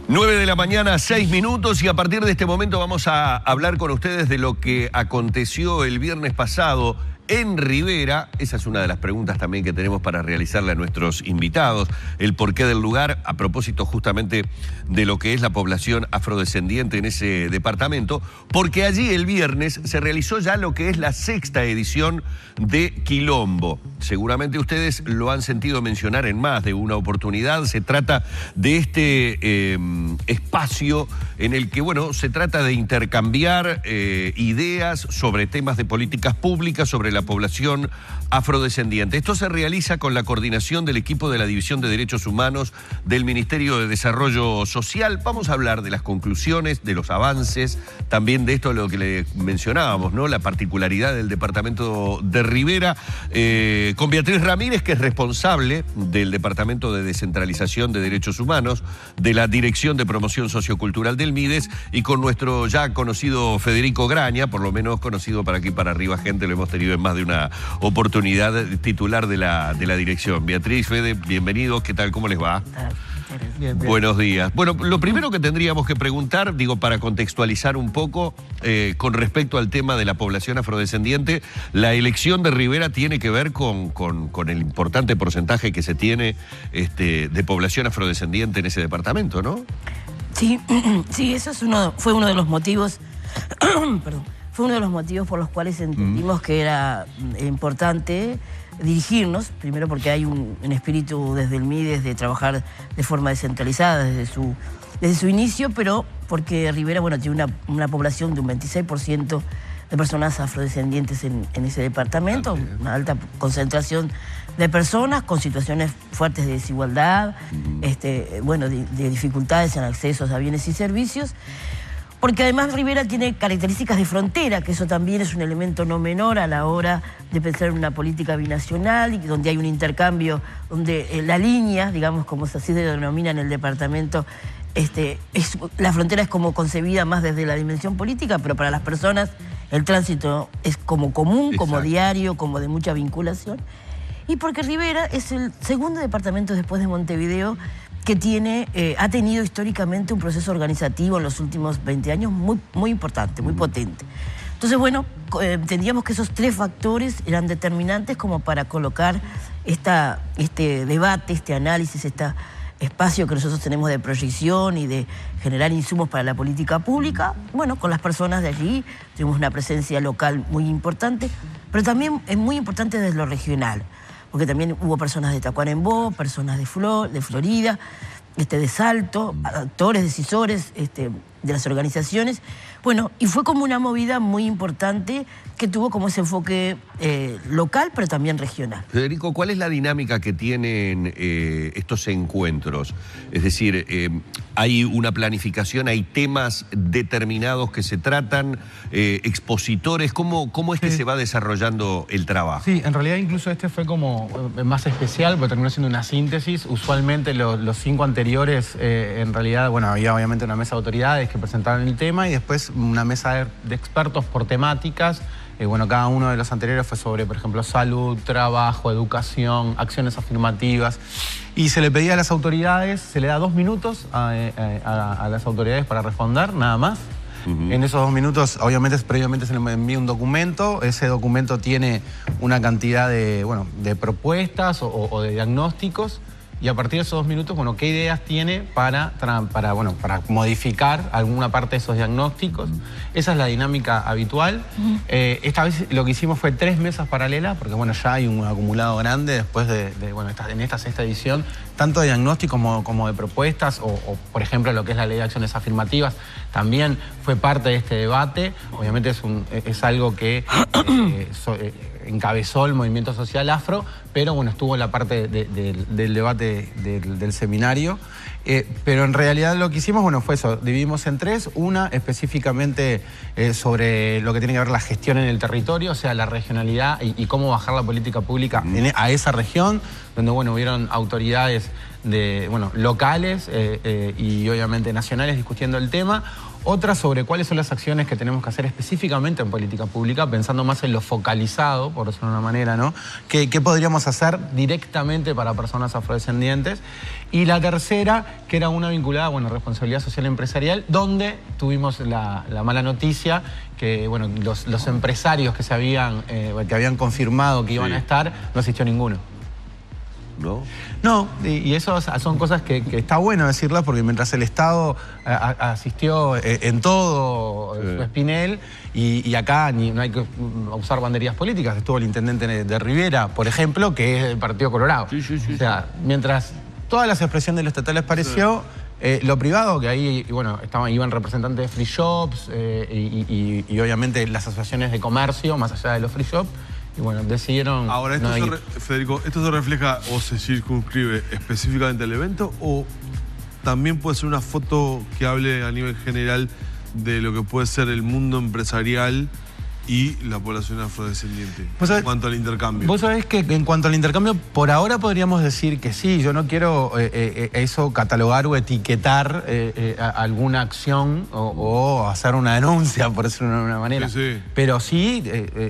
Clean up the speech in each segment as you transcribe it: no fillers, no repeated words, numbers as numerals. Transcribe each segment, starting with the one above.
9 de la mañana, 6 minutos, y a partir de este momento vamos a hablar con ustedes de lo que aconteció el viernes pasado en Rivera. Esa es una de las preguntas también que tenemos para realizarle a nuestros invitados, el porqué del lugar, a propósito justamente de lo que es la población afrodescendiente en ese departamento, porque allí el viernes se realizó ya lo que es la 6ª edición de Quilombo. Seguramente ustedes lo han sentido mencionar en más de una oportunidad. Se trata de este espacio en el que, bueno, se trata de intercambiar ideas sobre temas de políticas públicas, sobre la población afrodescendiente. Esto se realiza con la coordinación del equipo de la División de Derechos Humanos del Ministerio de Desarrollo Social. Vamos a hablar de las conclusiones, de los avances, también de esto, lo que le mencionábamos, ¿no? La particularidad del departamento de Rivera, con Beatriz Ramírez, que es responsable del Departamento de Descentralización de Derechos Humanos, de la Dirección de Promoción Sociocultural del MIDES, y con nuestro ya conocido Federico Graña, por lo menos conocido para aquí para arriba, gente, lo hemos tenido en más de una oportunidad, titular de la dirección. Beatriz, Fede, bienvenidos, ¿qué tal? ¿Cómo les va? Bien. Buenos días. Bueno, lo primero que tendríamos que preguntar, digo, para contextualizar un poco, con respecto al tema de la población afrodescendiente, la elección de Rivera tiene que ver con el importante porcentaje que se tiene de población afrodescendiente en ese departamento, ¿no? Sí, eso fue uno de los motivos, perdón, fue uno de los motivos por los cuales entendimos que era importante dirigirnos, primero porque hay un espíritu desde el MIDES de trabajar de forma descentralizada desde su inicio, pero porque Rivera, bueno, tiene una población de un 26% de personas afrodescendientes en ese departamento, una alta concentración de personas con situaciones fuertes de desigualdad, bueno, de dificultades en accesos a bienes y servicios. Porque además Rivera tiene características de frontera, que eso también es un elemento no menor a la hora de pensar en una política binacional, y donde hay un intercambio, donde la línea, digamos, como así se denomina en el departamento, la frontera es como concebida más desde la dimensión política, pero para las personas el tránsito es como común, como diario, como de mucha vinculación. Y porque Rivera es el segundo departamento después de Montevideo que ha tenido históricamente un proceso organizativo en los últimos 20 años muy importante, muy potente. Entonces, bueno, entendíamos que esos 3 factores eran determinantes como para colocar este debate, este análisis, este espacio que nosotros tenemos de proyección y de generar insumos para la política pública. Bueno, con las personas de allí tuvimos una presencia local muy importante, pero también es muy importante desde lo regional, porque también hubo personas de Tacuarembó, personas de Florida, de Salto, actores, decisores de las organizaciones. Bueno, y fue como una movida muy importante que tuvo como ese enfoque local, pero también regional. Federico, ¿cuál es la dinámica que tienen estos encuentros? Es decir, ¿hay una planificación, hay temas determinados que se tratan, expositores? ¿Cómo es que se va desarrollando el trabajo? Sí, en realidad incluso fue como más especial, porque terminó siendo una síntesis. Usualmente los 5 anteriores, en realidad, bueno, había obviamente una mesa de autoridades que presentaron el tema y después una mesa de expertos por temáticas. Bueno, cada uno de los anteriores fue sobre, por ejemplo, salud, trabajo, educación, acciones afirmativas. Y se le pedía a las autoridades, se le da 2 minutos a las autoridades para responder, nada más. En esos 2 minutos, obviamente, previamente se le envía un documento. Ese documento tiene una cantidad de propuestas o de diagnósticos. Y a partir de esos 2 minutos, bueno, ¿qué ideas tiene para modificar alguna parte de esos diagnósticos? Esa es la dinámica habitual. Esta vez lo que hicimos fue 3 mesas paralelas, porque bueno, ya hay un acumulado grande después en esta 6ª edición, tanto de diagnósticos como de propuestas, o por ejemplo lo que es la ley de acciones afirmativas, también fue parte de este debate. Obviamente es algo que encabezó el movimiento social afro, pero bueno, estuvo en la parte del debate del seminario. Pero en realidad lo que hicimos, bueno, fue eso, dividimos en 3, una específicamente sobre lo que tiene que ver la gestión en el territorio, o sea, la regionalidad y cómo bajar la política pública a esa región, donde, bueno, hubieron autoridades locales y obviamente nacionales discutiendo el tema. Otra sobre cuáles son las acciones que tenemos que hacer específicamente en política pública, pensando más en lo focalizado, por decirlo de una manera, ¿no? ¿Qué podríamos hacer directamente para personas afrodescendientes? Y la tercera, que era una vinculada, bueno, responsabilidad social empresarial, donde tuvimos la mala noticia que, bueno, los empresarios que habían confirmado que iban a estar, no asistió ninguno. ¿No? No, y eso son cosas que está bueno decirlas, porque mientras el Estado asistió en todo su espinel, y acá no hay que usar banderías políticas, estuvo el intendente de Rivera, por ejemplo, que es del Partido Colorado. Sí. O sea, mientras todas las expresiones de los estatales pareció, lo privado, que ahí, bueno, iban representantes de free shops y obviamente las asociaciones de comercio, más allá de los free shops. Y bueno, decidieron... Ahora, Federico, ¿esto se refleja o se circunscribe específicamente al evento o también puede ser una foto que hable a nivel general de lo que puede ser el mundo empresarial y la población afrodescendiente en cuanto al intercambio? Vos sabés que en cuanto al intercambio, por ahora podríamos decir que sí. Yo no quiero eso catalogar o etiquetar alguna acción o hacer una denuncia, por decirlo de una manera. Sí. Pero sí,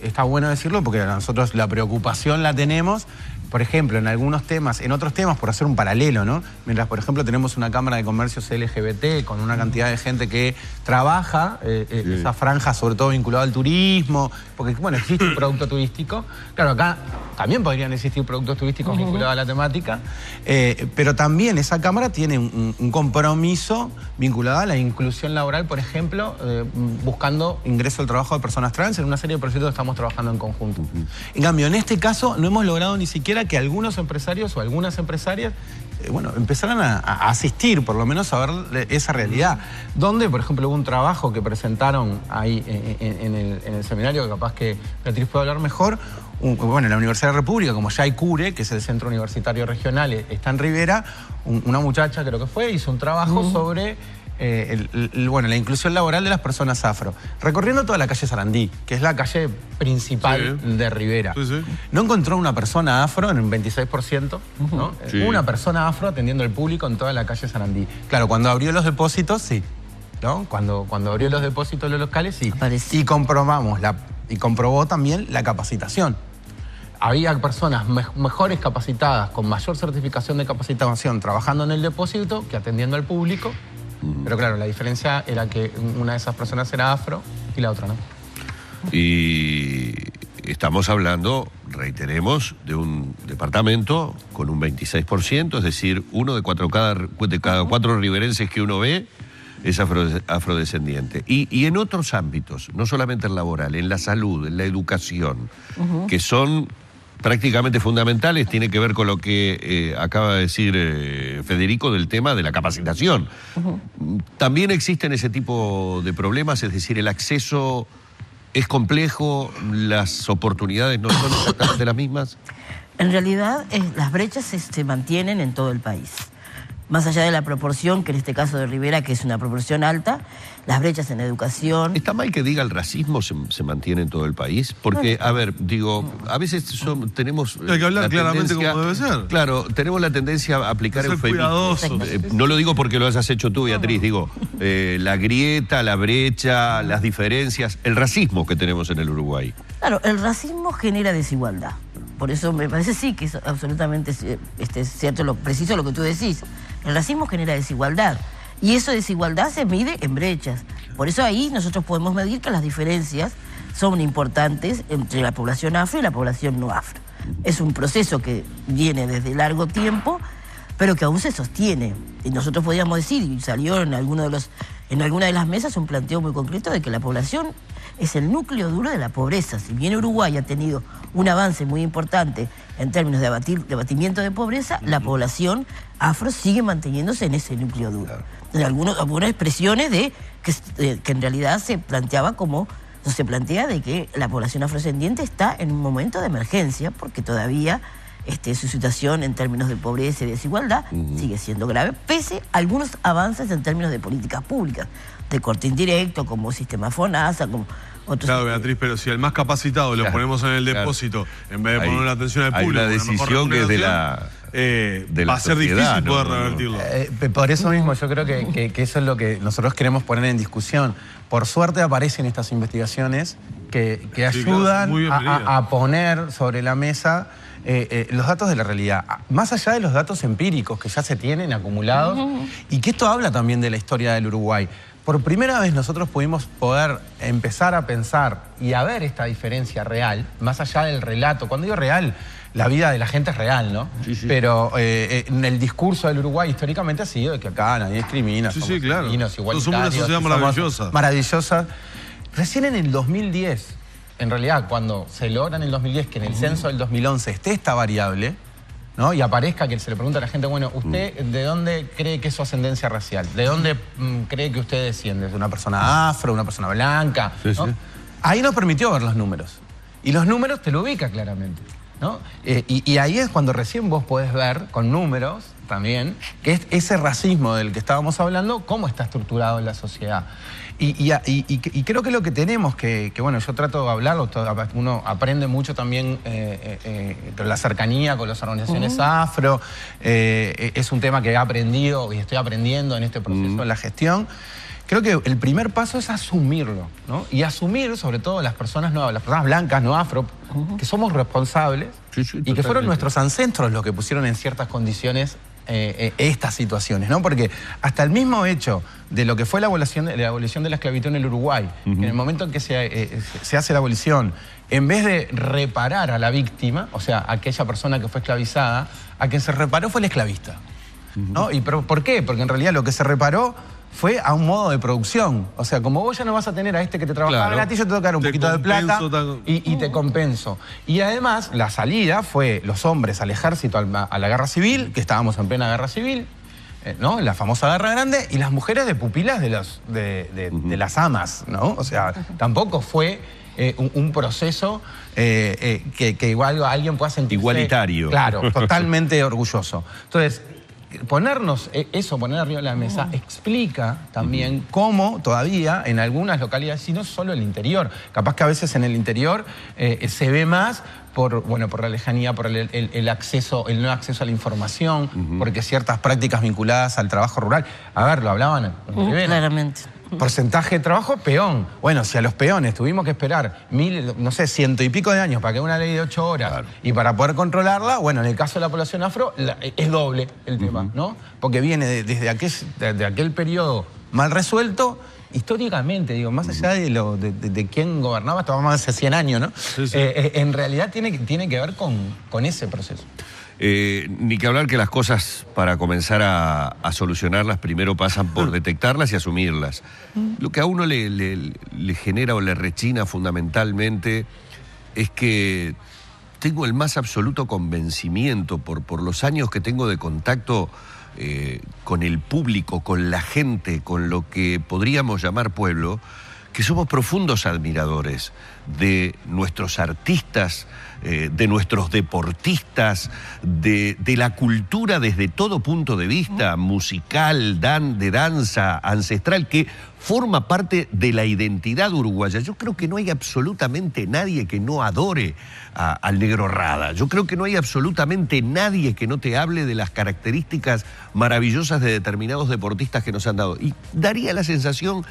está bueno decirlo porque nosotros la preocupación la tenemos. Por ejemplo, en algunos temas, en otros temas, por hacer un paralelo, ¿no? Mientras, por ejemplo, tenemos una Cámara de Comercios LGBT con una cantidad de gente que trabaja esa franja, sobre todo vinculada al turismo, porque, bueno, existe un producto turístico. Claro, acá también podrían existir productos turísticos vinculados a la temática, pero también esa Cámara tiene un compromiso vinculado a la inclusión laboral, por ejemplo, buscando ingreso al trabajo de personas trans en una serie de proyectos que estamos trabajando en conjunto. En cambio, en este caso no hemos logrado ni siquiera que algunos empresarios o algunas empresarias bueno, empezaran a asistir, por lo menos a ver esa realidad. Donde, por ejemplo, hubo un trabajo que presentaron ahí en el seminario, que capaz que Beatriz puede hablar mejor, bueno, en la Universidad de la República, como ya hay CURE, que es el Centro Universitario Regional, está en Rivera, una muchacha creo que fue, hizo un trabajo sobre bueno, la inclusión laboral de las personas afro, recorriendo toda la calle Sarandí, que es la calle principal de Rivera. No encontró una persona afro en un 26%, ¿no? Una persona afro atendiendo al público en toda la calle Sarandí. Claro, cuando abrió los depósitos, sí. ¿No? Cuando abrió los depósitos de los locales, sí. Y comprobó también la capacitación. Había personas mejores capacitadas, con mayor certificación de capacitación, trabajando en el depósito que atendiendo al público. Pero claro, la diferencia era que una de esas personas era afro y la otra no. Y estamos hablando, reiteremos, de un departamento con un 26%, es decir, uno de cada cuatro riverenses que uno ve es afrodescendiente. Y en otros ámbitos, no solamente el laboral, en la salud, en la educación, que son prácticamente fundamentales, tiene que ver con lo que acaba de decir Federico del tema de la capacitación. También existen ese tipo de problemas, es decir, el acceso es complejo, las oportunidades no son exactamente las mismas. En realidad, las brechas se mantienen en todo el país. Más allá de la proporción, que en este caso de Rivera, que es una proporción alta, las brechas en educación... ¿Está mal que diga el racismo se mantiene en todo el país? Porque, a ver, digo, a veces tenemos... Hay que hablar claramente como debe ser. Claro, tenemos la tendencia a aplicar eufemismos. No lo digo porque lo hayas hecho tú, Beatriz, digo, la grieta, la brecha, las diferencias, el racismo que tenemos en el Uruguay. Claro, el racismo genera desigualdad. Por eso me parece sí que es absolutamente cierto, preciso lo que tú decís. El racismo genera desigualdad. Y esa desigualdad se mide en brechas. Por eso ahí nosotros podemos medir que las diferencias son importantes entre la población afro y la población no afro. Es un proceso que viene desde largo tiempo, pero que aún se sostiene. Y nosotros podríamos decir, y salió en alguna de las mesas un planteo muy concreto de que la población es el núcleo duro de la pobreza. Si bien Uruguay ha tenido un avance muy importante en términos de abatimiento de pobreza, la población afro sigue manteniéndose en ese núcleo duro. En algunas expresiones de que en realidad se plantea de que la población afrodescendiente está en un momento de emergencia, porque todavía su situación en términos de pobreza y desigualdad sigue siendo grave, pese a algunos avances en términos de políticas públicas, de corte indirecto, como sistema FONASA, como otros. Claro, Beatriz, pero si al más capacitado lo ponemos en el depósito, en vez de poner la atención al público, hay una decisión que es de la va a ser difícil poder revertirlo. Por eso mismo yo creo que eso es lo que nosotros queremos poner en discusión. Por suerte aparecen estas investigaciones que ayudan a poner sobre la mesa los datos de la realidad, más allá de los datos empíricos que ya se tienen acumulados, y que esto habla también de la historia del Uruguay. Por primera vez nosotros pudimos empezar a pensar y a ver esta diferencia real, más allá del relato. Cuando digo real, la vida de la gente es real, ¿no? Sí. Pero en el discurso del Uruguay históricamente ha sido de que acá nadie discrimina, somos claro. Igualitarios, somos una sociedad maravillosa. Maravillosa. Recién en el 2010, en realidad cuando se logra en el 2010 que en el censo del 2011 esté esta variable, ¿no? Y aparezca que se le pregunta a la gente, bueno, ¿usted de dónde cree que es su ascendencia racial? ¿De dónde cree que usted desciende? ¿De una persona afro, una persona blanca? ¿No? Ahí nos permitió ver los números. Y los números te lo ubica claramente, ¿no? Y ahí es cuando recién vos podés ver con números también que es ese racismo del que estábamos hablando, cómo está estructurado en la sociedad. Y creo que lo que tenemos que, bueno, yo trato de hablarlo, uno aprende mucho también con la cercanía con las organizaciones afro, es un tema que he aprendido y estoy aprendiendo en este proceso de la gestión. Creo que el primer paso es asumirlo, ¿no? Y asumir, sobre todo las personas blancas, no afro, que somos responsables y que fueron nuestros ancestros los que pusieron en ciertas condiciones estas situaciones, ¿no? Porque hasta el mismo hecho de lo que fue la abolición de la esclavitud en el Uruguay, que en el momento en que se hace la abolición, en vez de reparar a la víctima, o sea, aquella persona que fue esclavizada, a quien se reparó fue el esclavista, ¿no? ¿Por qué? Porque en realidad lo que se reparó fue a un modo de producción. O sea, como vos ya no vas a tener a este que te trabajaba gratis, yo te tengo que dar un poquito de plata y te compenso. Y además, la salida fue los hombres al ejército, a la guerra civil, que estábamos en plena guerra civil, ¿no? La famosa guerra grande, y las mujeres de pupilas de las amas, ¿no? O sea, tampoco fue un proceso que igual alguien pueda sentirse... Igualitario. Claro, totalmente orgulloso. Entonces, poner arriba de la mesa explica también cómo todavía en algunas localidades, y no solo el interior, capaz que a veces en el interior se ve más por la lejanía, por el no acceso a la información, porque ciertas prácticas vinculadas al trabajo rural, a ver, lo hablaban claramente. Porcentaje de trabajo, peón. Bueno, si a los peones tuvimos que esperar 100 y pico de años para que una ley de 8 horas y para poder controlarla, bueno, en el caso de la población afro es doble el tema, ¿no? Porque viene desde aquel periodo mal resuelto, históricamente, digo, más allá de quién gobernaba, hasta más de hace 100 años, ¿no? En realidad tiene que ver con ese proceso. Ni que hablar que las cosas, para comenzar a solucionarlas, primero pasan por detectarlas y asumirlas. Lo que a uno le genera o le rechina fundamentalmente es que tengo el más absoluto convencimiento por los años que tengo de contacto con el público, con la gente, con lo que podríamos llamar pueblo, que somos profundos admiradores de nuestros artistas, de nuestros deportistas, de la cultura desde todo punto de vista, musical, de danza, ancestral, que forma parte de la identidad uruguaya. Yo creo que no hay absolutamente nadie que no adore al Negro Rada. Yo creo que no hay absolutamente nadie que no te hable de las características maravillosas de determinados deportistas que nos han dado. Y daría la sensación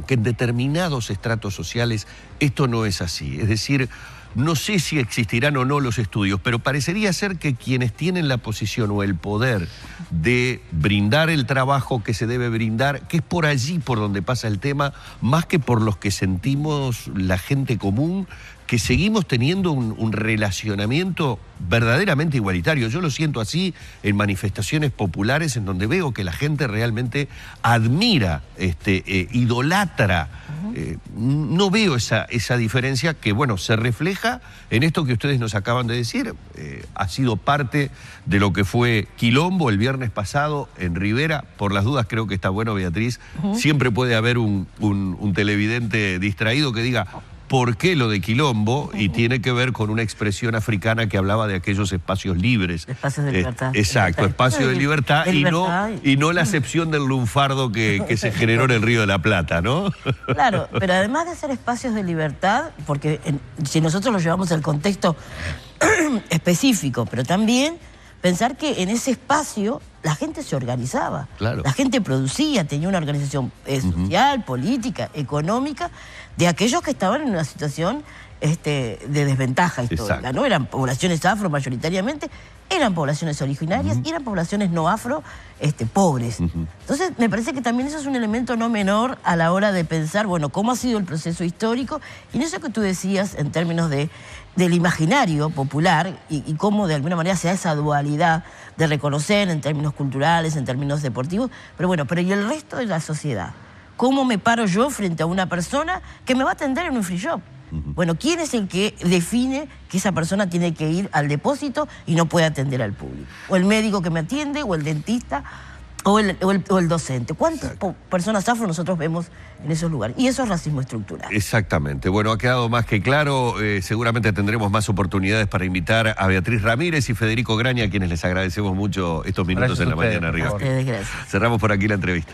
que en determinados estratos sociales esto no es así. Es decir, no sé si existirán o no los estudios, pero parecería ser que quienes tienen la posición o el poder de brindar el trabajo que se debe brindar, que es por allí por donde pasa el tema, más que por los que sentimos la gente común, que seguimos teniendo un relacionamiento verdaderamente igualitario. Yo lo siento así en manifestaciones populares en donde veo que la gente realmente admira, idolatra. No veo esa diferencia que, bueno, se refleja en esto que ustedes nos acaban de decir. Ha sido parte de lo que fue Quilombo el viernes pasado en Rivera. Por las dudas creo que está bueno, Beatriz. Siempre puede haber un televidente distraído que diga: por qué lo de quilombo, y tiene que ver con una expresión africana que hablaba de aquellos espacios libres. Espacios de libertad. Exacto, espacio de libertad, y no la acepción del lunfardo que se generó en el Río de la Plata, ¿no? Claro, pero además de ser espacios de libertad, porque si nosotros lo llevamos al contexto específico, pero también pensar que en ese espacio la gente se organizaba, claro. La gente producía, tenía una organización social, política, económica, de aquellos que estaban en una situación de desventaja histórica, ¿no? Eran poblaciones afro mayoritariamente, eran poblaciones originarias y eran poblaciones no afro pobres. Entonces, me parece que también eso es un elemento no menor a la hora de pensar, bueno, cómo ha sido el proceso histórico, y en eso que tú decías en términos del imaginario popular y cómo de alguna manera se da esa dualidad de reconocer en términos culturales, en términos deportivos, pero bueno, pero ¿y el resto de la sociedad? ¿Cómo me paro yo frente a una persona que me va a atender en un free shop? Bueno, ¿quién es el que define que esa persona tiene que ir al depósito y no puede atender al público? O el médico que me atiende, o el dentista, o el docente. ¿Cuántas personas afro nosotros vemos en esos lugares? Y eso es racismo estructural. Exactamente. Bueno, ha quedado más que claro. Seguramente tendremos más oportunidades para invitar a Beatriz Ramírez y Federico Graña, a quienes les agradecemos mucho estos minutos en la mañana arriba. A ustedes, gracias. Cerramos por aquí la entrevista.